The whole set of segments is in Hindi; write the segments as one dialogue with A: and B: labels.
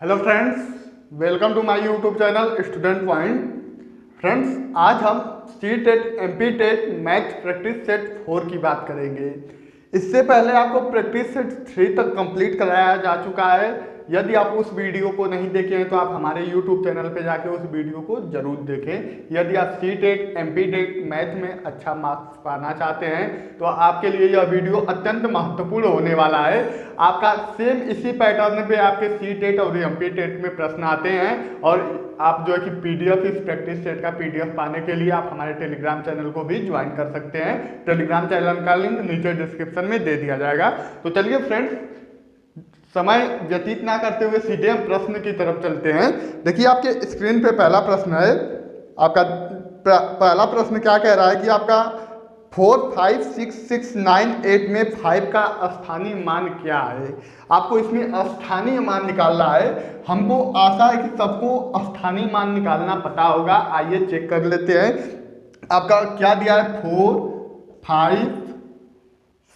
A: Hello friends, welcome to my YouTube channel student point. Friends, आज हम C TET M P TET math practice set 4 की बात करेंगे। इससे पहले आपको प्रैक्टिस सेट 3 तक कंप्लीट कराया जा चुका है। यदि आप उस वीडियो को नहीं देखे हैं तो आप हमारे यूट्यूब चैनल पे जाके उस वीडियो को जरूर देखें। यदि आप C TET M P TET math में अच्छा मार्क्स पाना चाहते हैं तो आपके लिए यह वीडियो अत्यंत महत्वपूर्ण होने वाला है। आपका सेम इसी पैटर्न पे आपके सी टेट और एम पी टेट में प्रश्न आते हैं और आप जो है कि पीडीएफ इस प्रैक्टिस सेट का पीडीएफ पाने के लिए आप हमारे टेलीग्राम चैनल को भी ज्वाइन कर सकते हैं। टेलीग्राम चैनल का लिंक नीचे डिस्क्रिप्शन में दे दिया जाएगा। तो चलिए फ्रेंड्स, समय व्यतीत ना करते हुए सीधे हम प्रश्न की तरफ चलते हैं। देखिए, आपके स्क्रीन पे पहला प्रश्न है। आपका पहला प्रश्न क्या कह रहा है कि आपका 4, 5, 6, 6, 9, 8 में 5 का स्थानीय मान क्या है। आपको इसमें स्थानीय मान निकालना है। हमको आशा है कि सबको स्थानीय मान निकालना पता होगा। आइए चेक कर लेते हैं। आपका क्या दिया है, 4, 5,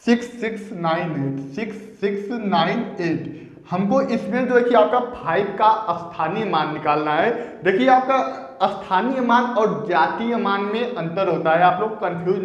A: 6, 6, 9, 8, 6, 6, 9, 8। हमको इसमें जो है कि आपका 5 का स्थानीय मान निकालना है। देखिए, आपका स्थानीय मान और जातीय मान में अंतर होता है। आप लोग कंफ्यूज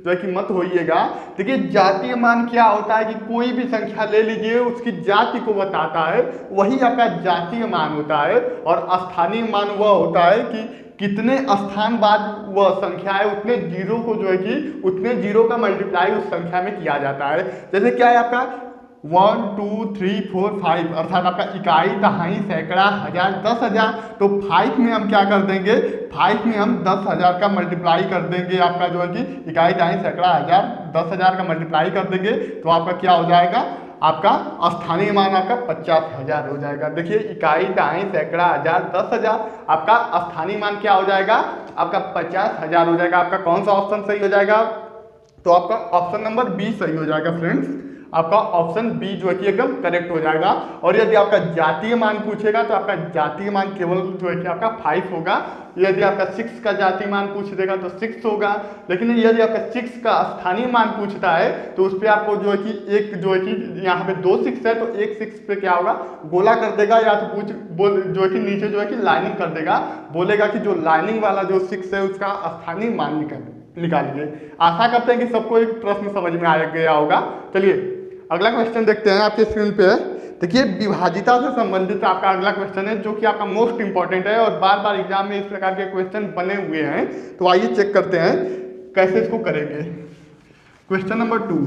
A: जो है कि मत होइएगा। देखिए, जातीय मान क्या होता है कि कोई भी संख्या ले लीजिए, उसकी जाति को बताता है, वही आपका जातीय मान होता है। और स्थानीय मान वह होता है कि कितने स्थान बाद वह संख्या है, उतने जीरो को जो है कि उतने जीरो का मल्टीप्लाई उस संख्या में किया जाता है। जैसे क्या है आपका 1, 2, 3, 4, 5, अर्थात आपका इकाई, दहाई, सैकड़ा, हजार, 10,000। तो 5 में हम क्या कर देंगे, 5 में हम 10,000 का मल्टीप्लाई कर देंगे। आपका जो है कि इकाई, दहाई, सैकड़ा, हजार, 10,000 का मल्टीप्लाई कर देंगे तो आपका क्या हो जाएगा, आपका स्थानीय मान आपका 50,000 हो जाएगा। देखिए, इकाई, दहाई, सैकड़ा, हजार, 10,000, आपका स्थानीय मान क्या हो जाएगा, आपका 50,000 हो जाएगा। आपका कौन सा ऑप्शन सही हो जाएगा, तो आपका ऑप्शन नंबर बी सही हो जाएगा। फ्रेंड्स, आपका ऑप्शन बी जो है कि एकदम करेक्ट हो जाएगा। और यदि आपका जातीय मान पूछेगा तो आपका जातीय मान केवल जो है कि आपका 5 होगा। यदि आपका 6 का जातीय मान पूछ देगा तो 6 होगा। लेकिन यदि आपका 6 का स्थानीय मान पूछता है तो उस पर आपको जो है कि एक जो है कि यहाँ पे 2 6 है तो एक 6 पे क्या होगा, गोला कर देगा, या तो पूछ बोल जो है कि नीचे जो है कि लाइनिंग कर देगा, बोलेगा कि जो लाइनिंग वाला जो 6 है उसका स्थानीय मान निकालिए। आशा करते हैं कि सबको एक प्रश्न समझ में आ गया होगा। चलिए अगला क्वेश्चन देखते हैं। आपके स्क्रीन पे देखिए, विभाजिता से संबंधित आपका अगला क्वेश्चन है, जो कि आपका मोस्ट इंपॉर्टेंट है और बार बार एग्जाम में इस प्रकार के क्वेश्चन बने हुए हैं। तो आइए चेक करते हैं कैसे इसको करेंगे। क्वेश्चन नंबर 2,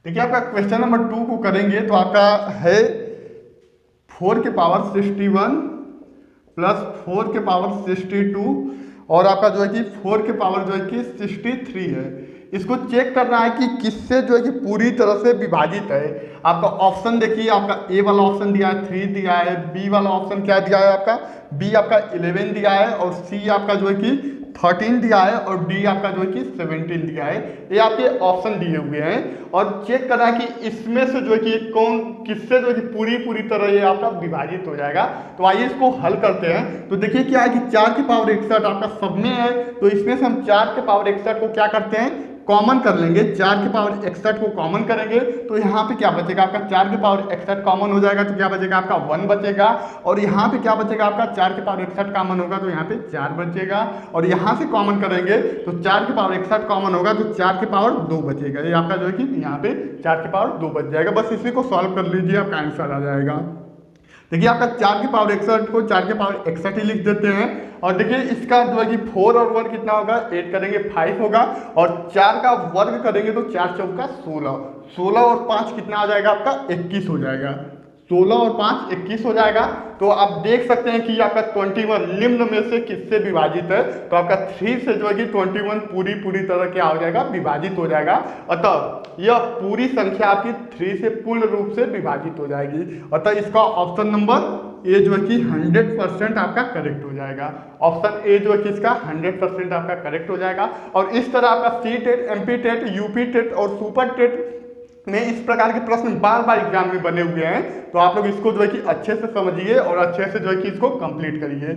A: देखिए आपका क्वेश्चन नंबर 2 को करेंगे तो आपका है 4 के पावर 61 प्लस 4 के पावर 62 और आपका जो है कि 4 के पावर जो है कि 63 है। इसको चेक करना है कि किससे जो है कि पूरी तरह से विभाजित है। आपका ऑप्शन देखिए, आपका ए वाला ऑप्शन दिया है 3 दिया है, बी वाला ऑप्शन क्या दिया है आपका, बी आपका 11 दिया है, और सी आपका जो है कि 13 दिया है, और डी आपका जो है कि 17 दिया है। ये आपके ऑप्शन दिए हुए हैं और चेक करना है कि इसमें से जो है कि कौन किससे जो है कि पूरी तरह ये आपका विभाजित हो जाएगा। तो आइए इसको हल करते हैं। तो देखिए क्या है कि 4 की पावर 61 आपका सब में है, तो इसमें से हम 4 के पावर 61 को क्या करते हैं, कॉमन कर लेंगे। 4 के पावर 61 को कॉमन करेंगे तो यहाँ पे क्या बचेगा, आपका 4 के पावर 61 कॉमन हो जाएगा तो क्या बचेगा, आपका 1 बचेगा। और यहाँ पे क्या बचेगा, आपका 4 के पावर 61 कॉमन होगा तो यहाँ पे 4 बचेगा। और यहाँ से कॉमन करेंगे तो 4 के पावर 61 कॉमन होगा तो 4 के पावर 2 बचेगा। ये आपका जो है कि यहाँ पे 4 के पावर 2 बच जाएगा। बस इसी को सॉल्व कर लीजिए, आपका आंसर आ जाएगा। देखिए, आपका 4 के पावर 61 को 4 के पावर 61 ही लिख देते हैं। और देखिए इसका जो है कि 4 और 1 कितना होगा, 8 करेंगे 5 होगा, और 4 का वर्ग करेंगे तो 4 चौका 16, 16 और 5 कितना आ जाएगा, आपका 21 हो जाएगा। 16 और 5 21 हो जाएगा। तो आप देख सकते हैं कि आपका 21 निम्न में से किससे विभाजित है, तो आपका 3 से जो है कि 21 पूरी तरह क्या हो जाएगा, विभाजित हो जाएगा। अतः यह पूरी संख्या आपकी 3 से पूर्ण रूप से विभाजित हो जाएगी। अतः इसका ऑप्शन नंबर ए जो है कि 100% आपका करेक्ट हो जाएगा। ऑप्शन ए जो है कि इसका 100% आपका करेक्ट हो जाएगा। और इस तरह आपका C TET, MP TET, UP TET और सुपर टेट में इस प्रकार के प्रश्न बार बार एग्जाम में बने हुए हैं। तो आप लोग इसको जो है कि अच्छे से समझिए और अच्छे से जो है कि इसको कंप्लीट करिए।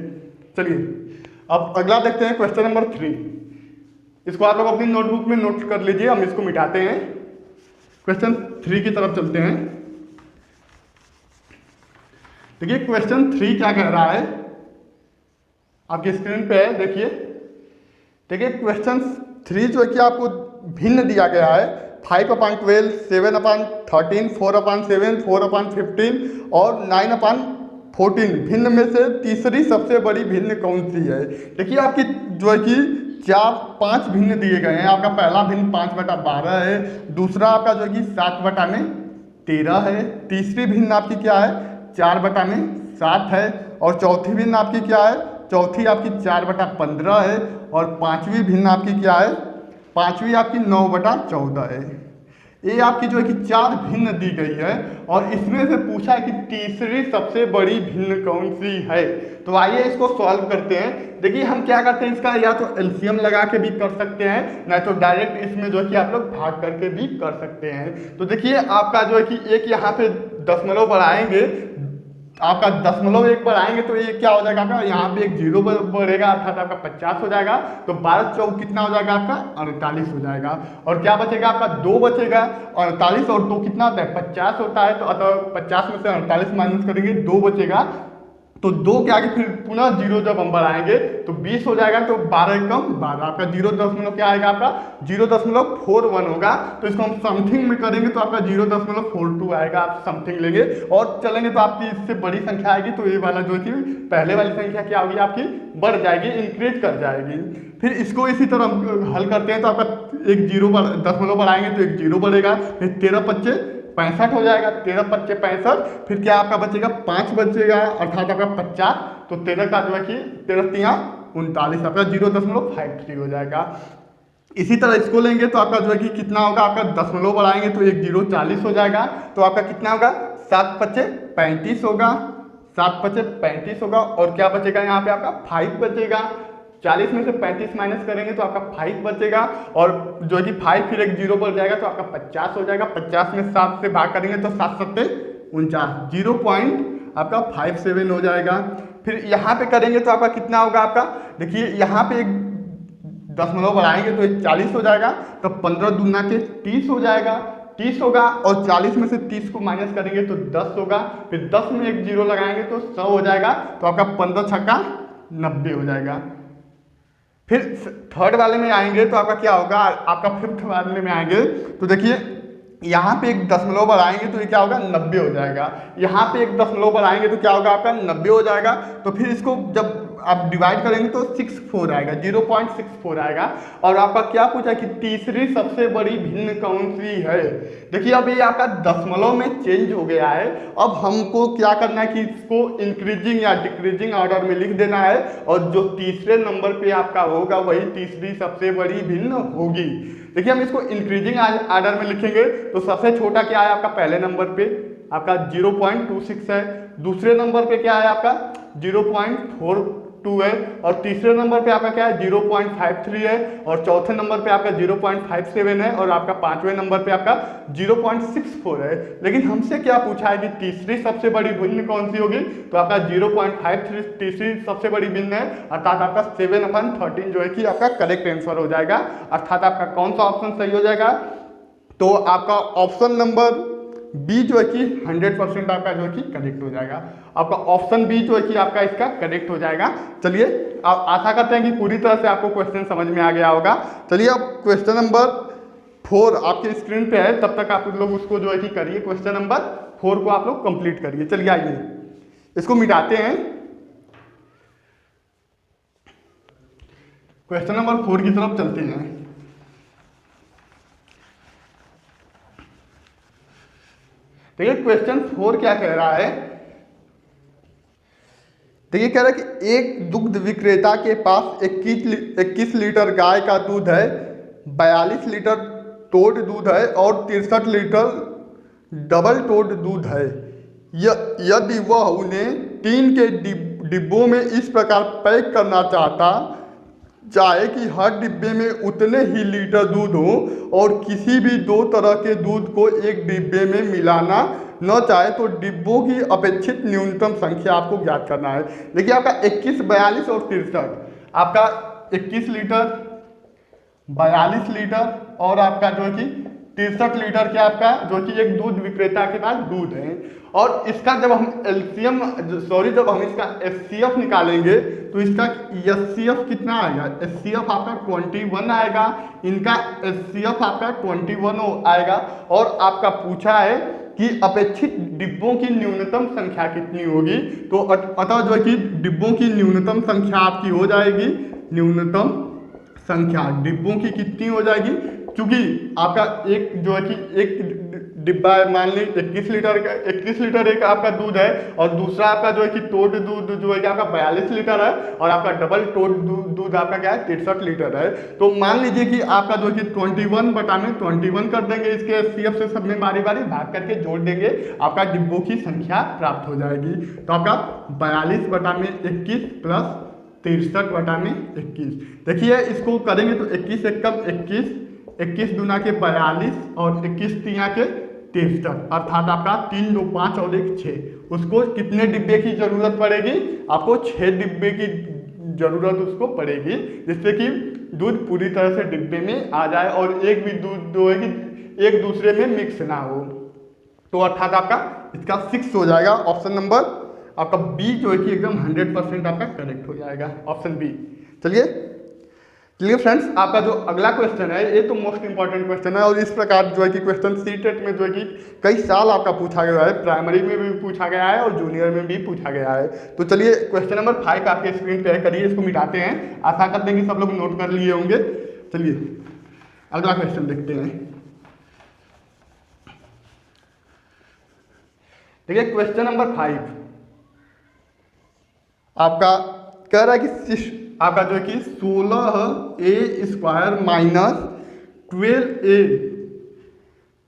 A: चलिए अब अगला देखते हैं, क्वेश्चन नंबर 3। इसको आप लोग अपनी नोटबुक में नोट कर लीजिए, हम इसको मिटाते हैं। क्वेश्चन 3 की तरफ चलते हैं। देखिए क्वेश्चन 3 क्या कह रहा है, आपकी स्क्रीन पे है, देखिए। देखिए क्वेश्चन 3 जो है कि आपको भिन्न दिया गया है, 5/12, 7/13, 4/7, 4/15 और 9/14। भिन्न में से तीसरी सबसे बड़ी भिन्न कौन सी है? देखिए आपकी जो है कि 4-5 भिन्न दिए गए हैं। आपका पहला भिन्न 5/12 है, दूसरा आपका जो है कि 7/13 है, तीसरी भिन्न आपकी क्या है 4/7 है, और चौथी भिन्न आपकी क्या है, चौथी आपकी 4/15 है, और पांचवी भिन्न आपकी क्या है, पांचवी आपकी 9/14 है। ये आपकी जो है कि 4 भिन्न दी गई है, और इसमें से पूछा है कि तीसरी सबसे बड़ी भिन्न कौन सी है। तो आइए इसको सॉल्व करते हैं। देखिए हम क्या करते हैं, इसका या तो एलसीएम लगा के भी कर सकते हैं, नहीं तो डायरेक्ट इसमें जो है कि आप लोग भाग करके भी कर सकते हैं। तो देखिए आपका जो है कि एक यहाँ पे दशमलव बढ़ाएंगे, आपका 0.1 बढ़ाएंगे तो ये क्या हो जाएगा आपका, यहाँ पे एक 0 बढ़ेगा, अर्थात आपका 50 हो जाएगा। तो 12 चौक कितना हो जाएगा आपका 48 हो जाएगा। और क्या बचेगा आपका 2 बचेगा, 48 और 2 कितना होता है 50 होता है। तो अतः 50 में से 48 माइनस करेंगे 2 बचेगा, तो 2 के आगे फिर पुनः 0 जब हम बढ़ाएंगे तो 20 हो जाएगा। तो 12 कम 12, आपका 0 क्या आएगा आपका 0.41 होगा। तो इसको हम समथिंग में करेंगे तो आपका 0.42 आएगा, आप समथिंग लेंगे और चलेंगे तो आपकी इससे बड़ी संख्या आएगी। तो ये वाला जो थी पहले वाली संख्या क्या होगी आपकी बढ़ जाएगी, इंक्रीज कर जाएगी। फिर इसको इसी तरह हम हल करते हैं तो आपका एक 0 बढ़ाएंगे तो एक 0 बढ़ेगा, फिर 13×5 = 65 हो जाएगा, 13×5 = 65। फिर क्या आपका बचेगा 5 बचेगा, अर्थात आपका 50। तो 13 का जो है कि 13×3 = 39, आपका 0.53 हो जाएगा। इसी तरह इसको लेंगे तो आपका जो है कि कितना होगा, आपका दशमलव बढ़ाएंगे तो एक 0 40 हो जाएगा। तो आपका कितना होगा 7×5 = 35 होगा, 7×5 = 35 होगा। और क्या बचेगा यहाँ पे आपका 5 बचेगा। 40 में से 35 माइनस करेंगे तो आपका 5 बचेगा, और जो है कि 5 फिर एक 0 बढ़ जाएगा तो आपका 50 हो जाएगा। 50 में 7 से भाग करेंगे तो 7×7 = 49, 0.57 हो जाएगा। फिर यहाँ पे करेंगे तो आपका कितना होगा आपका, देखिए यहाँ पे एक दशमलव बढ़ाएंगे तो एक 40 हो जाएगा। तो 15 दूना के 30 हो जाएगा, 30 होगा। और 40 में से 30 को माइनस करेंगे तो 10 होगा। फिर 10 में एक 0 लगाएंगे तो 100 हो जाएगा। तो आपका 15×6 = 90 हो जाएगा। फिर थर्ड वाले में आएंगे तो आपका क्या होगा, आपका फिफ्थ वाले में आएंगे तो देखिए यहाँ पे एक दशमलव बढ़ाएंगे तो ये क्या होगा 90 हो जाएगा। यहाँ पे एक दशमलव बढ़ाएंगे तो क्या होगा आपका 90 हो जाएगा। तो फिर इसको जब आप डिवाइड करेंगे तो 64 आएगा, 0.64 आएगा। और आपका क्या पूछा कि तीसरी सबसे बड़ी भिन्न कौन सी है। देखिए अब ये आपका दशमलव में चेंज हो गया है। अब हमको क्या करना है कि इसको इंक्रीजिंग या डिक्रीजिंग ऑर्डर में लिख देना है, और जो तीसरे नंबर पे आपका होगा वही तीसरी सबसे बड़ी भिन्न होगी। देखिए हम इसको इंक्रीजिंग ऑर्डर में लिखेंगे तो सबसे छोटा क्या है आपका पहले नंबर पे आपका 0.26 है, दूसरे नंबर पे क्या है आपका 0.42 है, और तीसरे नंबर पे आपका क्या है 0.53 है, और चौथे नंबर पे आपका 0.57 है, और आपका पांचवें नंबर पे आपका 0.64 है। लेकिन हमसे क्या पूछा है कि तीसरी सबसे बड़ी भिन्न कौन सी होगी, तो आपका 0.53 तीसरी सबसे बड़ी भिन्न है, अर्थात आपका 7/13 जो है कि आपका करेक्ट आंसर हो जाएगा। अर्थात आपका कौन सा ऑप्शन सही हो जाएगा, तो आपका ऑप्शन नंबर बी जो है कि 100% आपका जो है कि करेक्ट हो जाएगा। आपका ऑप्शन बी जो है कि आपका इसका करेक्ट हो जाएगा। चलिए आप आशा करते हैं कि पूरी तरह से आपको क्वेश्चन समझ में आ गया होगा। चलिए अब क्वेश्चन नंबर 4 आपके स्क्रीन पे है, तब तक आप लोग उसको जो है कि करिए। क्वेश्चन नंबर 4 को आप लोग कंप्लीट करिए। चलिए आइए इसको मिटाते हैं। क्वेश्चन नंबर 4 की तरफ चलते हैं। देखिए क्वेश्चन 4 क्या कह रहा है, देखिए कह रहा है कि एक दुग्ध विक्रेता के पास 21 लीटर गाय का दूध है, 42 लीटर टोड दूध है और 63 लीटर डबल टोड दूध है। यदि वह उन्हें 3 के डिब्बों में इस प्रकार पैक करना चाहे कि हर डिब्बे में उतने ही लीटर दूध हो, और किसी भी 2 तरह के दूध को एक डिब्बे में मिलाना न चाहे, तो डिब्बों की अपेक्षित न्यूनतम संख्या आपको ज्ञात करना है। देखिए आपका 21, 42 और 63, आपका 21 लीटर, 42 लीटर और आपका जो है कि 63 लीटर के आपका जो कि एक दूध विक्रेता के पास दूध है। और इसका जब हम एलसीएम जब हम इसका एचसीएफ निकालेंगे तो इसका एचसीएफ कितना आएगा, एचसीएफ आपका 21 आएगा, इनका एचसीएफ आपका 21 आएगा। और आपका पूछा है कि अपेक्षित डिब्बों की न्यूनतम संख्या कितनी होगी, तो अतः जो है कि डिब्बों की न्यूनतम संख्या आपकी हो जाएगी, न्यूनतम संख्या डिब्बों की कितनी हो जाएगी, क्योंकि आपका एक जो है कि एक डिब्बा मान ली 21 लीटर एक आपका दूध है, और दूसरा आपका जो है कि टोट दूध जो है कि आपका 42 लीटर है, और आपका डबल टोट दूध आपका क्या है 63 लीटर है। तो मान लीजिए कि आपका जो है कि 21/21 कर देंगे, इसके एचसीएफ से सब में बारी बारी भाग करके जोड़ देंगे, आपका डिब्बों की संख्या प्राप्त हो जाएगी। तो आपका 42/21 प्लस 63/21। देखिए इसको करेंगे तो 21 एकम 21, 21 दूना के 42 और 21 तिया के 63, अर्थात आपका 3 2 5 और 1 6। उसको कितने डिब्बे की जरूरत पड़ेगी, आपको 6 डिब्बे की जरूरत उसको पड़ेगी, जिससे कि दूध पूरी तरह से डिब्बे में आ जाए और एक भी दूध जो है कि एक दूसरे में मिक्स ना हो। तो अर्थात आपका इसका 6 हो जाएगा। ऑप्शन नंबर आपका बी जो है कि एकदम 100% आपका करेक्ट हो जाएगा, ऑप्शन बी। चलिए फ्रेंड्स, आपका जो अगला क्वेश्चन है ये तो मोस्ट इंपॉर्टेंट क्वेश्चन है, और इस प्रकार जो है कि क्वेश्चन सीटेट में जो है कि कई साल आपका पूछा गया है, प्राइमरी में भी पूछा गया है और जूनियर में भी पूछा गया है। तो चलिए क्वेश्चन नंबर 5 आपके स्क्रीन पे करिए, इसको मिटाते हैं, आशा करते हैं कि सब लोग नोट कर लिए होंगे। चलिए अगला क्वेश्चन देखते हैं। देखिए क्वेश्चन नंबर 5 आपका कह रहा है कि आपका जो है कि 16a² माइनस 12a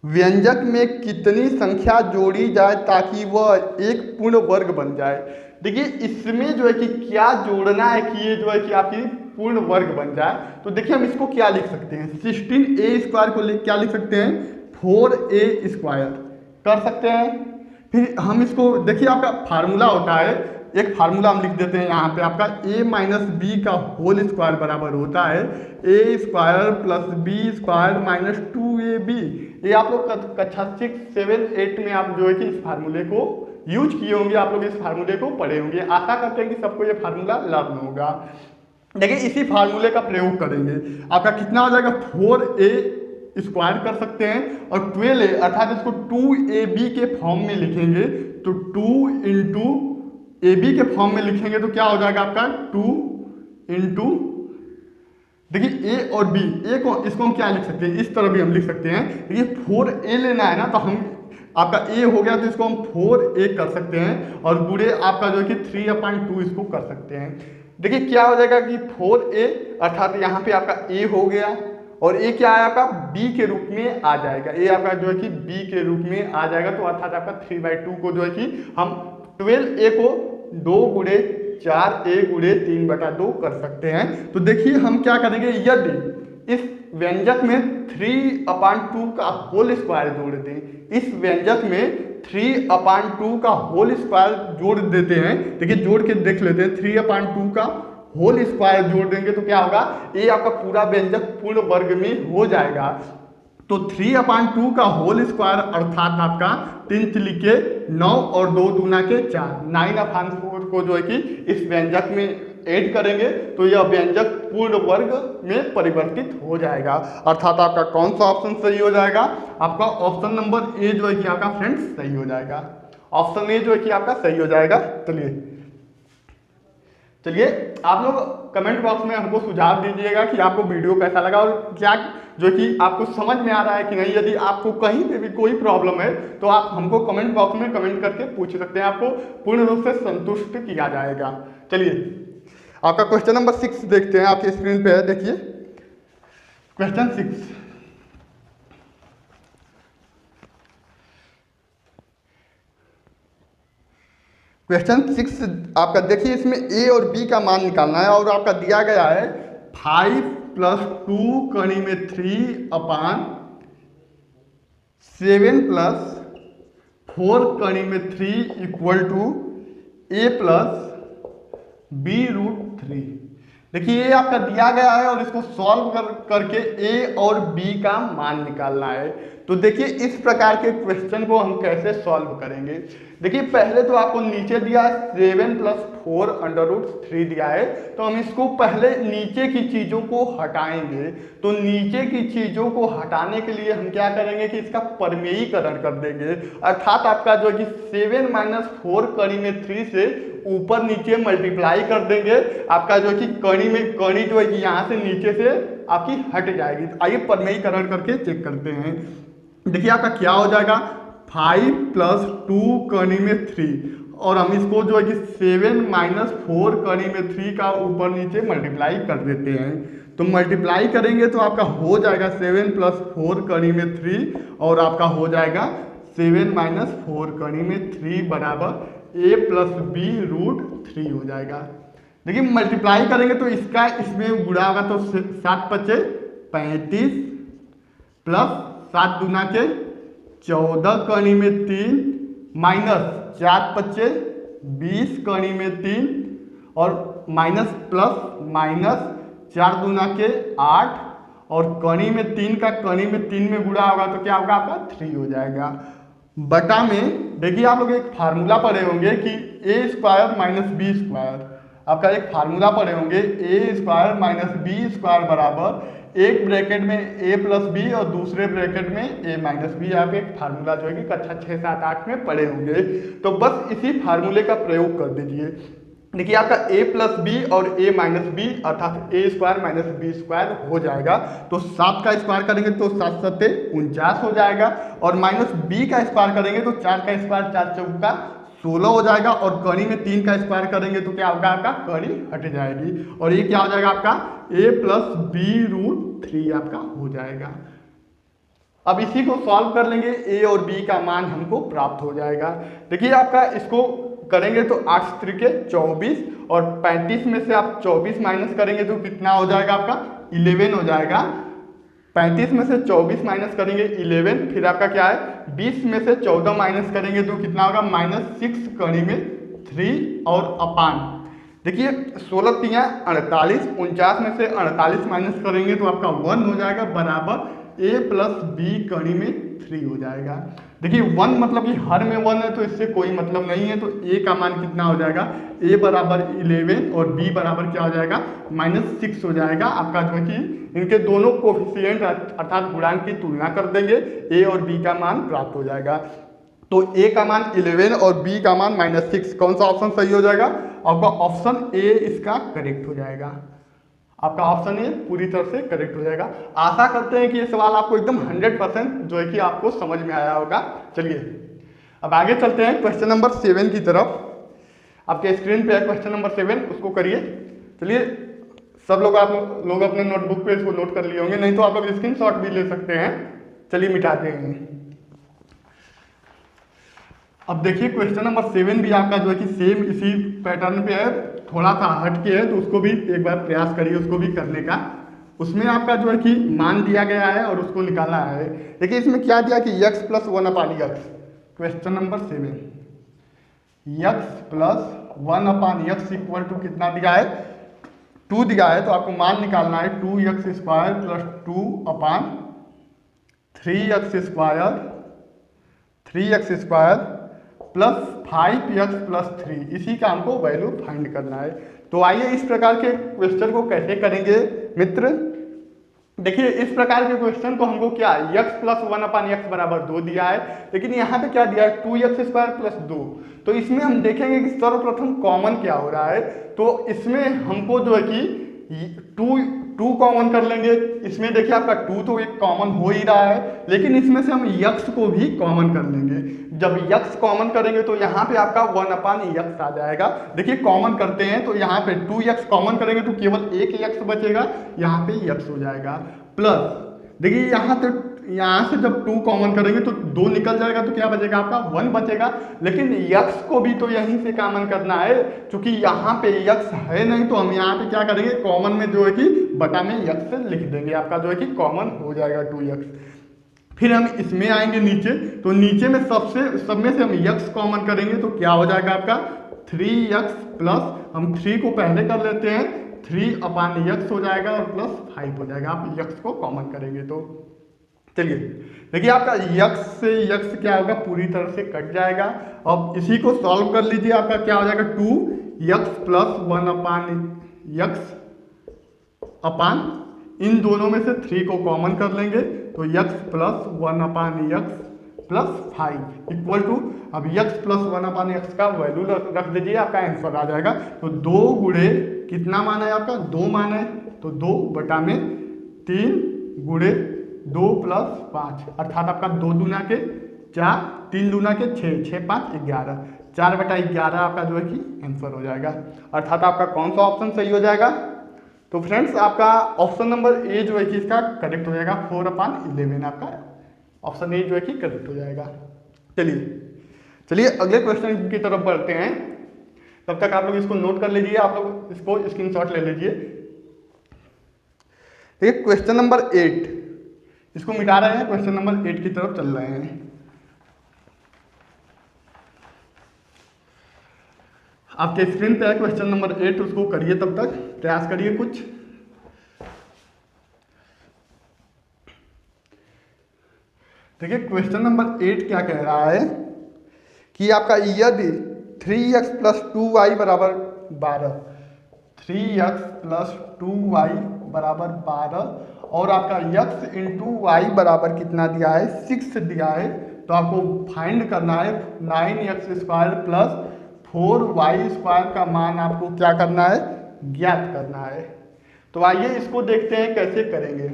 A: व्यंजक में कितनी संख्या जोड़ी जाए ताकि वह एक पूर्ण वर्ग बन जाए। देखिए इसमें जो है कि क्या जोड़ना है कि ये जो है कि आपकी पूर्ण वर्ग बन जाए। तो देखिए हम इसको क्या लिख सकते हैं, 16a² को क्या लिख सकते हैं, 4a² कर सकते हैं। फिर हम इसको देखिए आपका फार्मूला होता है, एक फार्मूला हम लिख देते हैं यहाँ पे, आपका a माइनस बी का होल स्क्वायर बराबर होता है a² plus b² minus 2ab। ये आप लोग कक्षा 6, 7, 8 में आप जो है कि इस फार्मूले को यूज किए होंगे, आप लोग इस फार्मूले को पढ़े होंगे। आशा करते हैं कि सबको ये फार्मूला लर्न होगा। देखिए इसी फार्मूले का प्रयोग करेंगे, आपका कितना हो जाएगा 4a² कर सकते हैं, और 12a अर्थात इसको 2ab के फॉर्म में लिखेंगे, तो 2 इंटू ab के फॉर्म में लिखेंगे तो क्या हो जाएगा आपका 2 इंटू, देखिए a और b, a को इसको हम क्या लिख सकते हैं, इस तरह भी हम लिख सकते हैं। देखिए 4a लेना है ना, तो हम आपका a हो गया तो इसको हम 4a कर सकते हैं, और बुरे आपका जो है कि 3/2 इसको कर सकते हैं। देखिए क्या हो जाएगा कि 4a अर्थात यहाँ पे आपका a हो गया, और a क्या है आपका b के रूप में आ जाएगा, a आपका जो है कि b के रूप में आ जाएगा। तो अर्थात आपका 3/2 को जो है कि हम 12a को 2 गुणे 4a गुणे 3/2 कर सकते हैं। तो देखिए हम क्या करेंगे, यदि इस व्यंजक में 3/2 का होल स्क्वायर जोड़ दें, इस व्यंजक में 3/2 का होल स्क्वायर जोड़ देते हैं। देखिए जोड़ के देख लेते हैं, 3/2 का होल स्क्वायर जोड़ देंगे तो क्या होगा, ये आपका पूरा व्यंजक पूर्ण वर्ग में हो जाएगा। तो 3/2 का होल स्क्वायर अर्थात आपका 3 लिखे 9 और 2 दूना के 4, 9/4 को जो है कि इस व्यंजक में ऐड करेंगे तो यह व्यंजक पूर्ण वर्ग में परिवर्तित हो जाएगा। अर्थात आपका कौन सा ऑप्शन सही हो जाएगा, आपका ऑप्शन नंबर ए जो है कि आपका फ्रेंड्स सही हो जाएगा, ऑप्शन ए जो है कि आपका सही हो जाएगा। चलिए आप लोग कमेंट बॉक्स में हमको सुझाव दीजिएगा कि आपको वीडियो कैसा लगा, और क्या जो कि आपको समझ में आ रहा है कि नहीं। यदि आपको कहीं पे भी कोई प्रॉब्लम है तो आप हमको कमेंट बॉक्स में कमेंट करके पूछ सकते हैं, आपको पूर्ण रूप से संतुष्ट किया जाएगा। चलिए आपका क्वेश्चन नंबर 6 देखते हैं, आपके स्क्रीन पे है, देखिए क्वेश्चन 6। क्वेश्चन 6 आपका देखिए, इसमें a और b का मान निकालना है, और आपका दिया गया है 5 + 2 कड़ी में 3/7 + 4 कड़ी में 3 = a + b√3। देखिए ये आपका दिया गया है और इसको सॉल्व करके a और b का मान निकालना है। तो देखिए इस प्रकार के क्वेश्चन को हम कैसे सॉल्व करेंगे। देखिए पहले तो आपको नीचे दिया 7 + 4 √3 दिया है, तो हम इसको पहले नीचे की चीज़ों को हटाएंगे। तो नीचे की चीज़ों को हटाने के लिए हम क्या करेंगे कि इसका परमेयीकरण कर देंगे, अर्थात आपका जो है कि 7 - 4 कड़ी में 3 से ऊपर नीचे मल्टीप्लाई कर देंगे। आपका जो है कि कड़ी जो है कि यहाँ से नीचे से आपकी हट जाएगी। तो आइए परमेयीकरण करके चेक करते हैं। देखिए आपका क्या हो जाएगा 5 + 2 कड़ी में 3, और हम इसको जो है कि 7 - 4 कड़ी में 3 का ऊपर नीचे मल्टीप्लाई कर देते हैं। तो मल्टीप्लाई करेंगे तो आपका हो जाएगा 7 + 4 कड़ी में 3, और आपका हो जाएगा 7 - 4 कड़ी में 3 बराबर a + b √3 हो जाएगा। देखिए मल्टीप्लाई करेंगे तो इसका इसमें गुणा होगा, तो 7 × 5 = 35 प्लस 7 दूना के 14 कड़ी में 3 माइनस 4 × 5 = 20 कड़ी में 3 और माइनस प्लस माइनस 4 दूना के 8 और कड़ी में 3 का कड़ी में 3 में गुणा होगा तो क्या होगा आपका 3 हो जाएगा। बटा में देखिए आप लोग एक फार्मूला पढ़े होंगे कि a² - b²। आपका एक फार्मूला पढ़े होंगे a² - b² बराबर एक ब्रैकेट में a + b और दूसरे ब्रैकेट में a - b। आप एक फार्मूला जो है कि कक्षा 6, 7, 8 में पढ़े होंगे, तो बस इसी फार्मूले का प्रयोग कर दीजिए। देखिए आपका a + b और a - b अर्थात a² - b² हो जाएगा। तो 7 का स्क्वायर करेंगे तो 7 × 7 = 49 हो जाएगा, और माइनस b का स्क्वायर करेंगे तो 4 का स्क्वायर 4 × 4 = 16 हो जाएगा, और कड़ी में 3 का स्क्वायर करेंगे तो क्या होगा आपका कड़ी हट जाएगी, और ये क्या हो जाएगा आपका a + b √3 आपका हो जाएगा। अब इसी को सॉल्व कर लेंगे, a और b का मान हमको प्राप्त हो जाएगा। देखिए आपका इसको करेंगे तो 8 × 3 = 24, और 35 में से आप 24 माइनस करेंगे तो कितना हो जाएगा आपका 11 हो जाएगा। 35 में से 24 माइनस करेंगे 11, फिर आपका क्या है 20 में से 14 माइनस करेंगे तो कितना होगा -6 कड़ी में 3 और अपान। देखिए 16 × 3 = 48, 49 में से 48 माइनस करेंगे तो आपका 1 हो जाएगा बराबर a + b कड़ी में 3 हो जाएगा। देखिए 1 मतलब कि हर में 1 है तो इससे कोई मतलब नहीं है, तो a का मान कितना हो जाएगा a बराबर 11 और b बराबर क्या हो जाएगा -6 हो जाएगा। आपका जो है कि इनके दोनों कोफिशिएंट अर्थात गुणांक की तुलना कर देंगे, a और b का मान प्राप्त हो जाएगा। तो a का मान 11 और b का मान -6, कौन सा ऑप्शन सही हो जाएगा आपका ऑप्शन a इसका करेक्ट हो जाएगा। आपका ऑप्शन ए पूरी तरह से करेक्ट हो जाएगा। आशा करते हैं कि ये सवाल आपको एकदम 100% जो है कि आपको समझ में आया होगा। चलिए अब आगे चलते हैं क्वेश्चन नंबर 7 की तरफ। आपके स्क्रीन पे है क्वेश्चन नंबर 7, उसको करिए। चलिए सब लोग आप लोग अपने नोटबुक पे इसको नोट कर लिए होंगे, नहीं तो आप लोग स्क्रीनशॉट भी ले सकते हैं। चलिए मिटाते हैं। अब देखिए क्वेश्चन नंबर 7 भी आपका जो है कि सेम इसी पैटर्न पे है, थोड़ा सा हट के है, तो उसको भी एक बार प्रयास करिए उसको भी करने का। उसमें आपका जो है कि मान दिया गया है और उसको निकालना है। देखिए इसमें क्या दिया कि x + 1/x, question number 7 x + 1/x = कितना दिया है 2 दिया है, तो आपको मान निकालना है 2x² + 2/3x² प्लस 5x + 3, इसी का हमको वैल्यू फाइंड करना है। तो आइए इस प्रकार के क्वेश्चन को कैसे करेंगे मित्र। देखिए इस प्रकार के क्वेश्चन को हमको क्या x + 1/x बराबर 2 दिया है, लेकिन यहाँ पे क्या दिया है 2x² + 2। तो इसमें हम देखेंगे कि सर्वप्रथम कॉमन क्या हो रहा है। तो इसमें हमको जो है कि 2 कॉमन कर लेंगे। इसमें देखिए आपका 2 तो एक कॉमन हो ही रहा है, लेकिन इसमें से हम x को भी कॉमन कर लेंगे। जब x कॉमन करेंगे तो यहाँ पे आपका 1/x आ जाएगा। देखिए कॉमन करते हैं तो यहाँ पे 2x कॉमन करेंगे तो केवल एक x बचेगा, यहाँ पे x हो जाएगा। प्लस देखिए यहाँ से जब 2 कॉमन करेंगे तो 2 निकल जाएगा, तो क्या बचेगा आपका 1 बचेगा। लेकिन x को भी तो यहीं से कॉमन करना है, क्योंकि यहाँ पे x है नहीं, तो हम यहाँ पे क्या करेंगे कॉमन में जो है कि बटा में x से लिख देंगे। आपका जो है कि कॉमन हो जाएगा 2x। फिर हम इसमें आएंगे नीचे, तो नीचे में सब में से हम x कॉमन करेंगे तो क्या हो जाएगा आपका 3x प्लस हम 3 को पहले कर लेते हैं 3/x हो जाएगा और +5 हो जाएगा। आप x को कॉमन करेंगे तो चलिए देखिए आपका यक्स से यक्स क्या होगा, पूरी तरह से कट जाएगा। अब इसी को सॉल्व कर लीजिए, आपका क्या हो जाएगा 2x प्लस 1 अपान यक्स अपान इन दोनों में से 3 को कॉमन कर लेंगे तो x plus 1 upon x plus 5 equal to, अब x प्लस 1 अपान यक्स का वैल्यू रख दीजिए, आपका आंसर आ जाएगा। तो 2 गुणे कितना मान है आपका, 2 मान है, तो 2 बटा में 3 गुणे 2 प्लस 5 अर्थात आपका 2 दूना के 4, 3 दूना के 6, 6 5 11, 4 बटा 11 आपका जो है कि आंसर हो जाएगा। अर्थात आपका कौन सा ऑप्शन सही हो जाएगा, तो फ्रेंड्स आपका ऑप्शन नंबर ए जो है कि इसका करेक्ट हो जाएगा, 4/11 आपका ऑप्शन ए जो है कि करेक्ट हो जाएगा। चलिए अगले क्वेश्चन की तरफ बढ़ते हैं, तब तक आप लोग इसको नोट कर लीजिए, आप लोग इसको स्क्रीनशॉट ले लीजिए। देखिए क्वेश्चन नंबर 8, इसको मिटा रहे हैं, क्वेश्चन नंबर 8 की तरफ चल रहे हैं। आपके स्क्रीन पे है क्वेश्चन नंबर 8, उसको करिए, तब तक प्रयास करिए कुछ। देखिए क्वेश्चन नंबर 8 क्या कह रहा है कि आपका यदि 3x प्लस 2y बराबर 12, 3x प्लस 2y बराबर 12 और आपका x इंटू वाई बराबर कितना दिया है, 6 दिया है, तो आपको फाइंड करना है 9x square plus 4y square का मान आपको क्या करना है, ज्ञात करना है। तो आइए इसको देखते हैं कैसे करेंगे।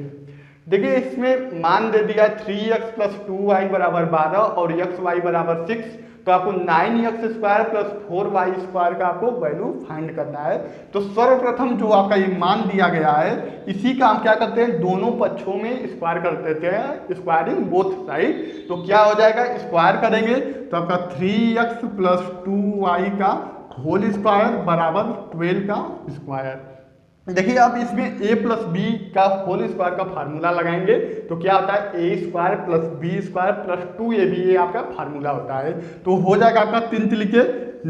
A: देखिए इसमें मान दे दिया 3x प्लस 2y बराबर 12 और xy बराबर 6, तो आपको 9x square plus 4y square का आपको वैल्यू फाइंड करना है। तो सर्वप्रथम जो आपका ये मान दिया गया है, इसी का हम क्या करते हैं, दोनों पक्षों में स्क्वायर कर देते हैं, स्क्वायरिंग बोथ साइड। तो क्या हो जाएगा, स्क्वायर करेंगे तो आपका 3x प्लस 2y का होल स्क्वायर बराबर 12 का स्क्वायर। देखिए आप इसमें a प्लस बी का होल स्क्वायर का फार्मूला लगाएंगे तो क्या होता है, A square plus B square plus 2ab, ये आपका फार्मूला होता है। तो हो जाएगा आपका 3 लिखे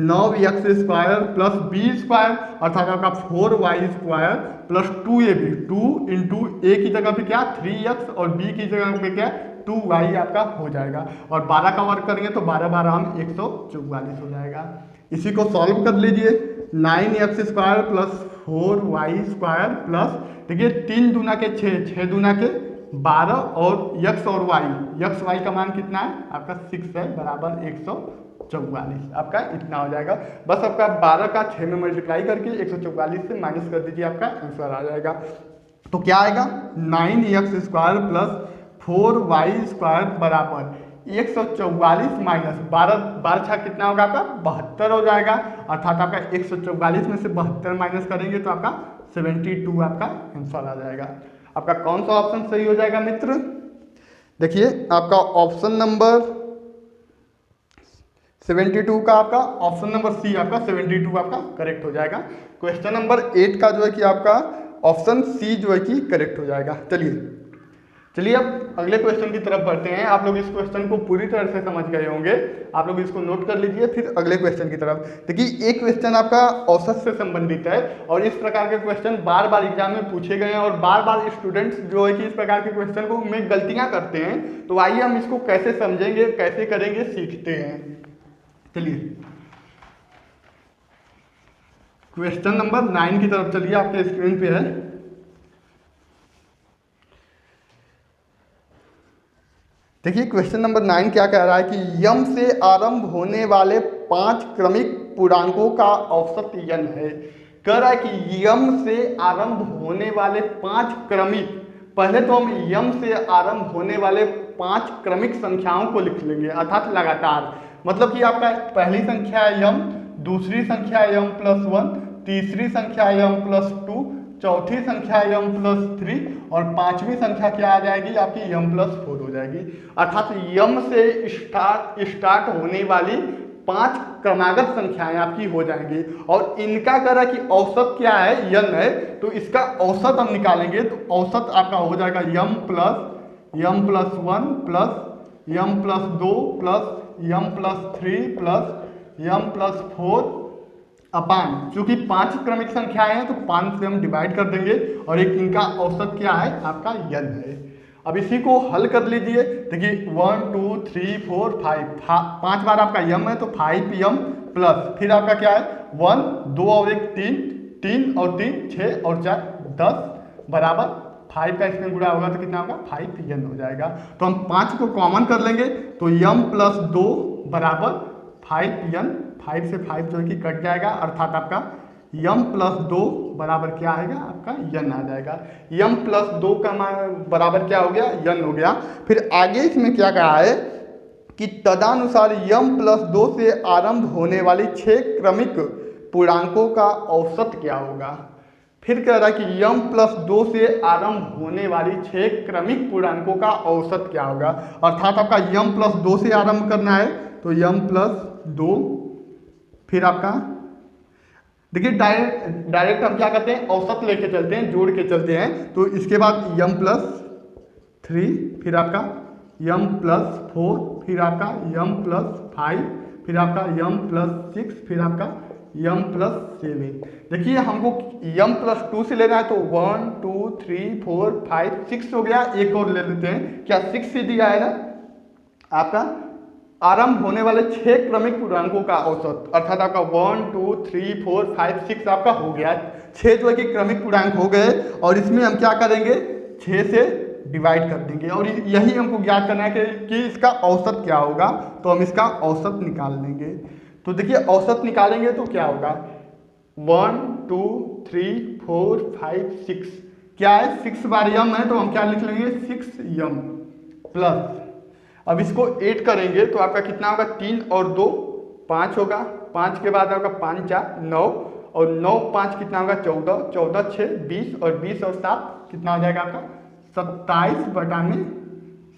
A: 9x square plus B square अर्थात आपका 4y square plus 2ab, 2 into ए की जगह पे क्या 3x और बी की जगह पे क्या 2y आपका हो जाएगा, और 12 का वर्क करेंगे तो 12 12 हम 144 हो जाएगा। इसी को सॉल्व कर लीजिए, 9x square plus 4y square plus, देखिए 3 दूना के 6, 6 दूना के 12 और x और y का मान कितना है आपका 6 है बराबर 144, आपका इतना हो जाएगा। बस आपका 12 का 6 में मल्टीप्लाई करके 144 से माइनस कर दीजिए, आपका आंसर आ जाएगा। तो क्या आएगा 9x square plus 4y square बराबर 144 माइनस 12 छा कितना होगा आपका 72 हो जाएगा, अर्थात आपका 144 में से 72 माइनस करेंगे तो आपका 72 आपका आंसर आ जाएगा। आपका कौन सा ऑप्शन सही हो जाएगा मित्र, देखिए आपका ऑप्शन नंबर 72 का आपका ऑप्शन नंबर सी आपका 72 आपका करेक्ट हो जाएगा। क्वेश्चन नंबर 8 का जो है कि आपका ऑप्शन सी जो है कि करेक्ट हो जाएगा। चलिए अब अगले क्वेश्चन की तरफ बढ़ते हैं। आप लोग इस क्वेश्चन को पूरी तरह से समझ गए होंगे, आप लोग इसको नोट कर लीजिए, फिर अगले क्वेश्चन की तरफ। देखिए एक क्वेश्चन आपका औसत से संबंधित है और इस प्रकार के क्वेश्चन बार बार एग्जाम में पूछे गए हैं और बार बार स्टूडेंट्स जो है कि इस प्रकार के क्वेश्चन को में गलतियां करते हैं। तो आइए हम इसको कैसे समझेंगे, कैसे करेंगे, सीखते हैं। चलिए क्वेश्चन नंबर 9 की तरफ चलिए, आपके स्क्रीन पे है। देखिए क्वेश्चन नंबर 9 क्या कह रहा है कि यम से आरंभ होने वाले 5 क्रमिक पूर्णांकों का औसत यन है। कह रहा है कि यम से आरंभ होने वाले 5 क्रमिक, पहले तो हम यम से आरंभ होने वाले 5 क्रमिक संख्याओं को लिख लेंगे अर्थात लगातार, मतलब कि आपका पहली संख्या है यम, दूसरी संख्या है यम प्लस 1, तीसरी संख्या है यम प्लस 2, चौथी संख्या यम प्लस 3 और पांचवी संख्या क्या आ जाएगी आपकी यम प्लस 4 हो जाएगी। अर्थात यम से स्टार्ट होने वाली 5 क्रमागत संख्याएं आपकी हो जाएंगी और इनका कह रहा है कि औसत क्या है यन है, तो इसका औसत हम निकालेंगे तो औसत आपका हो जाएगा यम प्लस 1 प्लस यम प्लस 2 प्लस यम प्लस 3 प्लस यम प्लस 4 अपान, क्योंकि 5 क्रमिक संख्याएं हैं तो 5 से हम डिवाइड कर देंगे और एक इनका औसत क्या है आपका यन है। अब इसी को हल कर लीजिए। देखिए 1 2 3 4 5 5 बार आपका यम है तो 5m प्लस फिर आपका क्या है 1 2 और 1 3 3 और 3 6 और 4 10 बराबर 5 का इसमें गुणा होगा तो कितना होगा 5n हो जाएगा। तो हम 5 को कॉमन कर लेंगे तो m प्लस 2 बराबर 5n, 5 से 5 जो है कि कट जाएगा अर्थात आपका m प्लस 2 बराबर क्या आएगा आपका n आ जाएगा। m प्लस 2 का बराबर क्या हो गया n हो गया। फिर आगे इसमें क्या कहा है कि तदनुसार m प्लस 2 से आरंभ होने वाली 6 क्रमिक पूर्णांकों का औसत क्या होगा। फिर कह रहा है कि m प्लस 2 से आरंभ होने वाली 6 क्रमिक पूर्णांकों का औसत क्या होगा। अर्थात आपका m प्लस 2 से आरंभ करना है तो m प्लस 2 फिर आपका देखिए डायरेक्ट हम क्या करते हैं औसत लेके चलते हैं, जोड़ के चलते हैं। तो इसके बाद m प्लस 3 फिर आपका m प्लस 4 फिर आपका m प्लस 5 फिर आपका m प्लस 6 फिर आपका m प्लस 7। देखिए हमको m प्लस 2 से लेना है तो 1 2 3 4 5 6 हो गया। एक और ले लेते हैं, क्या 6 से दिया है ना आपका आरंभ होने वाले 6 क्रमिक पूर्णांकों का औसत अर्थात आपका 1 2 3 4 5 6 आपका हो गया। 6 जो है कि क्रमिक पूर्णांक हो गए और इसमें हम क्या करेंगे 6 से डिवाइड कर देंगे और यही हमको ज्ञात करना है कि इसका औसत क्या होगा। तो हम इसका औसत निकाल लेंगे। तो देखिए औसत निकालेंगे तो क्या होगा 1 2 3 4 5 6 क्या है 6 बार m है तो हम क्या लिख लेंगे 6m प्लस अब इसको 8 करेंगे तो आपका कितना होगा 3 और 2 5 होगा। 5 के बाद आपका 5 4 9 और 9 5 कितना होगा 14 14 6 20 और 20 और 7 कितना हो जाएगा आपका 27 बटा में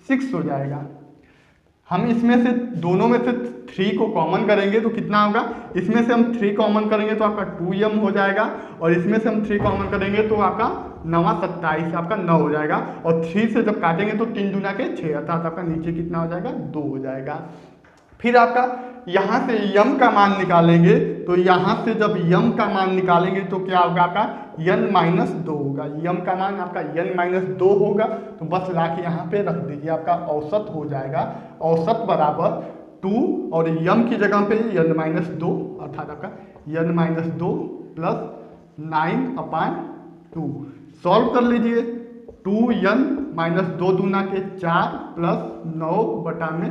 A: 6 हो जाएगा। हम इसमें से दोनों में से 3 को कॉमन करेंगे तो कितना होगा इसमें से हम 3 कॉमन करेंगे तो आपका 2m हो जाएगा और इसमें से हम 3 कॉमन करेंगे तो आपका 9 27 आपका 9 हो जाएगा और 3 से जब काटेंगे तो 3 दूना के 6 अर्थात आपका नीचे कितना हो जाएगा 2 हो जाएगा। फिर आपका यहाँ से m का मान निकालेंगे तो यहाँ से जब m का मान निकालेंगे तो क्या होगा आपका n माइनस 2 होगा। m का मान आपका n माइनस 2 होगा तो बस ला के यहाँ पे रख दीजिए आपका औसत हो जाएगा। औसत बराबर 2 और m की जगह पे n माइनस 2 अर्थात आपका n माइनस 2 प्लस 9/2 सॉल्व कर लीजिए। 2n माइनस 2 दूना के 4 प्लस 9 बटा में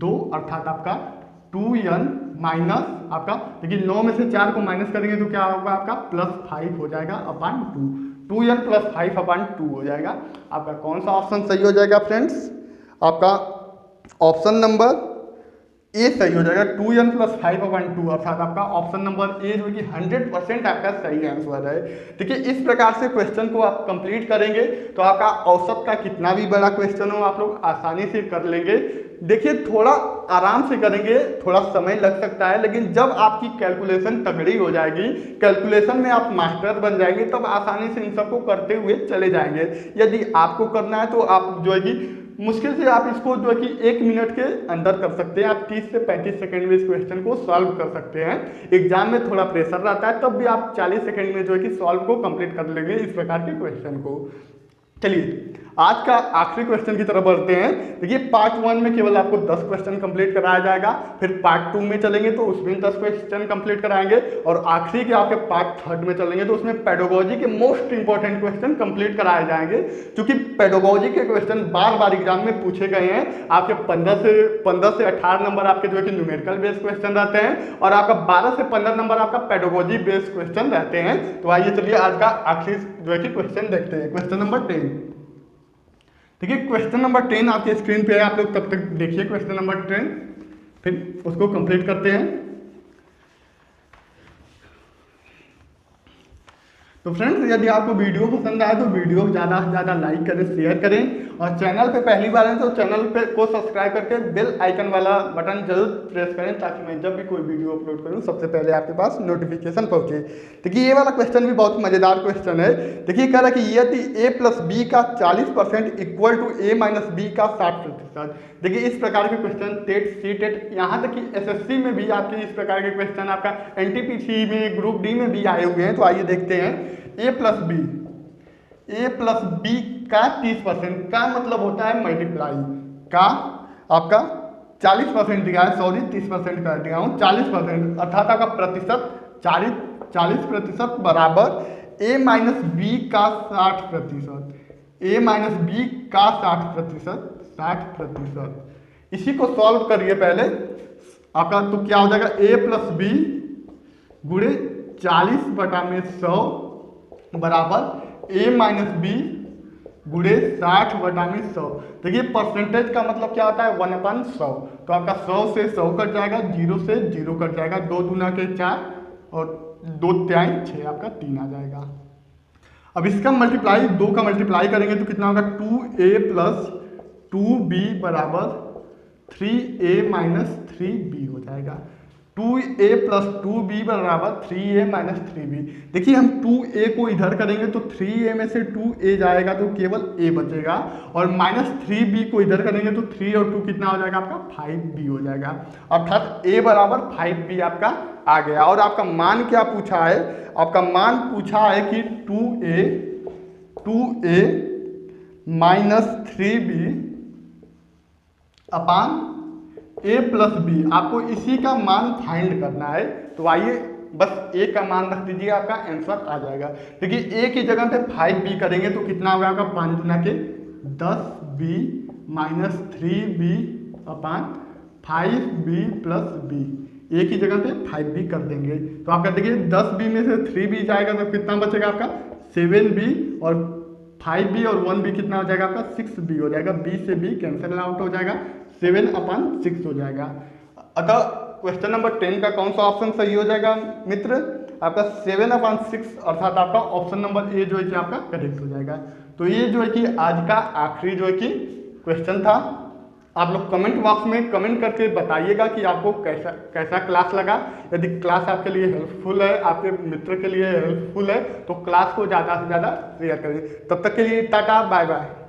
A: 2 अर्थात आपका 2n माइनस आपका देखिए 9 में से 4 को माइनस करेंगे तो क्या होगा आपका प्लस 5 हो जाएगा अपान 2 2n प्लस 5 अपान 2 हो जाएगा। आपका कौन सा ऑप्शन सही हो जाएगा फ्रेंड्स आपका ऑप्शन नंबर ए सही हो जाएगा 2n प्लस 5 अपान 2 अर्थात आपका ऑप्शन नंबर ए जो कि 100% आपका सही आंसर है। देखिए इस प्रकार से क्वेश्चन को आप कंप्लीट करेंगे तो आपका औसत का कितना भी बड़ा क्वेश्चन हो आप लोग आसानी से कर लेंगे। देखिए थोड़ा आराम से करेंगे, थोड़ा समय लग सकता है, लेकिन जब आपकी कैलकुलेशन तगड़ी हो जाएगी, कैलकुलेशन में आप मास्टर बन जाएंगे, तब आसानी से इन सबको करते हुए चले जाएंगे। यदि आपको करना है तो आप जो है कि मुश्किल से आप इसको जो है कि 1 मिनट के अंदर कर सकते हैं। आप 30 से 35 सेकंड में इस क्वेश्चन को सॉल्व कर सकते हैं। एग्जाम में थोड़ा प्रेशर रहता है तब भी आप 40 सेकंड में जो है कि सॉल्व को कंप्लीट कर लेंगे इस प्रकार के क्वेश्चन को। चलिए आज का आखिरी क्वेश्चन की तरफ बढ़ते हैं। देखिए पार्ट 1 में केवल आपको 10 क्वेश्चन कंप्लीट कराया जाएगा, फिर पार्ट 2 में चलेंगे तो उसमें 10 क्वेश्चन कंप्लीट कराएंगे और आखिरी के आपके पार्ट 3 में चलेंगे तो उसमें पेडागोजी के मोस्ट इंपॉर्टेंट क्वेश्चन कंप्लीट कराए जाएंगे। क्योंकि पेडागोजी के क्वेश्चन बार बार एग्जाम में पूछे गए हैं। आपके 15 से 18 नंबर आपके जो है कि न्यूमेरिकल बेस्ड क्वेश्चन रहते हैं और आपका 12 से 15 नंबर आपका पेडागोजी बेस्ड क्वेश्चन रहते हैं। तो आइए चलिए आज का आखिरी जो है कि क्वेश्चन देखते हैं। Question number 10। देखिए क्वेश्चन नंबर 10 आपके स्क्रीन पे है, आप लोग तब तक देखिए क्वेश्चन नंबर 10, फिर उसको कंप्लीट करते हैं। तो फ्रेंड्स यदि आपको वीडियो पसंद आए तो वीडियो को ज़्यादा से ज़्यादा लाइक करें, शेयर करें और चैनल पे पहली बार हैं तो चैनल पे को सब्सक्राइब करके बेल आइकन वाला बटन जरूर प्रेस करें ताकि मैं जब भी कोई वीडियो अपलोड करूं सबसे पहले आपके पास नोटिफिकेशन पहुंचे। देखिए ये वाला क्वेश्चन भी बहुत मज़ेदार क्वेश्चन है। देखिए कह रहा है कि यदि a प्लस बी का 40% equal to a minus B का 60%। देखिए इस प्रकार के क्वेश्चन टेट सी टेट यहाँ तक कि एसएससी में भी आपके इस प्रकार के क्वेश्चन आपका एनटीपीसी में ग्रुप डी में भी आए हुए हैं। तो आइए देखते हैं a प्लस बी का 30% का मतलब होता है मल्टीप्लाई का आपका 40% दिया है, सॉरी 30% कर दिया हूँ, 40% अर्थात आपका प्रतिशत 40% बराबर a माइनस बी का 60%, a माइनस बी का 60%। इसी को सॉल्व करिए पहले आपका, तो क्या हो जाएगा a प्लस बी गुणे 40/100 बराबर a माइनस बी गुणे 60/100। देखिए परसेंटेज का मतलब क्या होता है 1/100, तो आपका 100 से 100 कट जाएगा, 0 से 0 कट जाएगा, 2 दूना के 4 और 2 तिहाई 6, आपका 3 आ जाएगा। अब इसका मल्टीप्लाई 2 का मल्टीप्लाई करेंगे तो कितना होगा 2a प्लस 2b बराबर 3a माइनस 3b हो जाएगा। 2a प्लस 2b बराबर 3a माइनस 3b। देखिए हम 2a को इधर करेंगे तो 3a में से 2a जाएगा तो केवल a बचेगा, और माइनस 3b को इधर करेंगे तो 3 और 2 कितना हो जाएगा आपका 5b हो जाएगा, अर्थात a बराबर 5b आपका आ गया। और आपका मान क्या पूछा है, आपका मान पूछा है कि 2a minus 3b upon a plus B, आपको इसी का मान फाइंड करना है। तो आइए बस a का मान रख दीजिए, आपका आंसर आ जाएगा। देखिए a की जगह पे 5b करेंगे तो कितना होगा आपका 5 गुना के 10b minus 3b upon 5b plus b, a की जगह पे 5b कर देंगे तो आपका देखिए 10b में से 3b जाएगा तो कितना बचेगा आपका 7b, और 5b और 1b कितना हो जाएगा आपका 6b हो जाएगा, b से b कैंसिल आउट हो जाएगा, 7/6 हो जाएगा। अतः क्वेश्चन नंबर 10 का कौन सा ऑप्शन सही हो जाएगा मित्र, आपका 7/6 अर्थात आपका ऑप्शन नंबर ए जो है कि आपका करेक्ट हो जाएगा। तो ये जो है कि आज का आखिरी जो है कि क्वेश्चन था। आप लोग कमेंट बॉक्स में कमेंट करके बताइएगा कि आपको कैसा क्लास लगा। यदि क्लास आपके लिए हेल्पफुल है, आपके मित्र के लिए हेल्पफुल है, तो क्लास को ज़्यादा से ज़्यादा शेयर करें। तब तक के लिए टाटा बाय बाय।